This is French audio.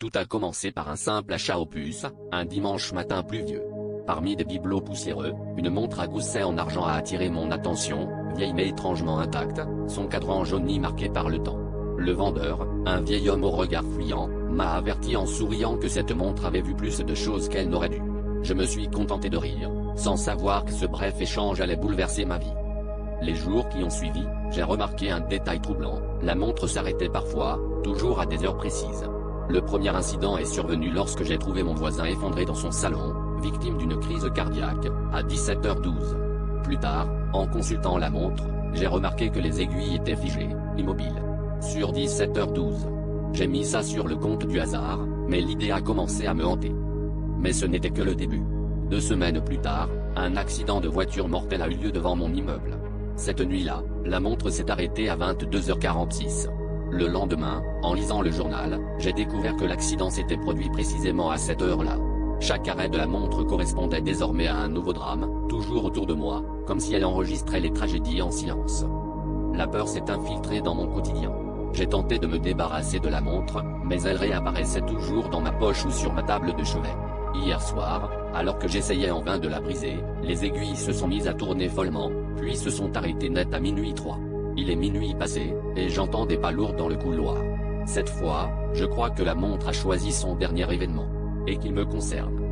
Tout a commencé par un simple achat aux puces, un dimanche matin pluvieux. Parmi des bibelots poussiéreux, une montre à gousset en argent a attiré mon attention, vieille mais étrangement intacte, son cadran jauni marqué par le temps. Le vendeur, un vieil homme au regard fuyant, m'a averti en souriant que cette montre avait vu plus de choses qu'elle n'aurait dû. Je me suis contenté de rire, sans savoir que ce bref échange allait bouleverser ma vie. Les jours qui ont suivi, j'ai remarqué un détail troublant, la montre s'arrêtait parfois, toujours à des heures précises. Le premier incident est survenu lorsque j'ai trouvé mon voisin effondré dans son salon, victime d'une crise cardiaque, à 17h12. Plus tard, en consultant la montre, j'ai remarqué que les aiguilles étaient figées, immobiles. Sur 17h12. J'ai mis ça sur le compte du hasard, mais l'idée a commencé à me hanter. Mais ce n'était que le début. 2 semaines plus tard, un accident de voiture mortel a eu lieu devant mon immeuble. Cette nuit-là, la montre s'est arrêtée à 22h46. Le lendemain, en lisant le journal, j'ai découvert que l'accident s'était produit précisément à cette heure-là. Chaque arrêt de la montre correspondait désormais à un nouveau drame, toujours autour de moi, comme si elle enregistrait les tragédies en silence. La peur s'est infiltrée dans mon quotidien. J'ai tenté de me débarrasser de la montre, mais elle réapparaissait toujours dans ma poche ou sur ma table de chevet. Hier soir, alors que j'essayais en vain de la briser, les aiguilles se sont mises à tourner follement, puis se sont arrêtées net à minuit 3. Il est minuit passé, et j'entends des pas lourds dans le couloir. Cette fois, je crois que la montre a choisi son dernier événement. Et qu'il me concerne.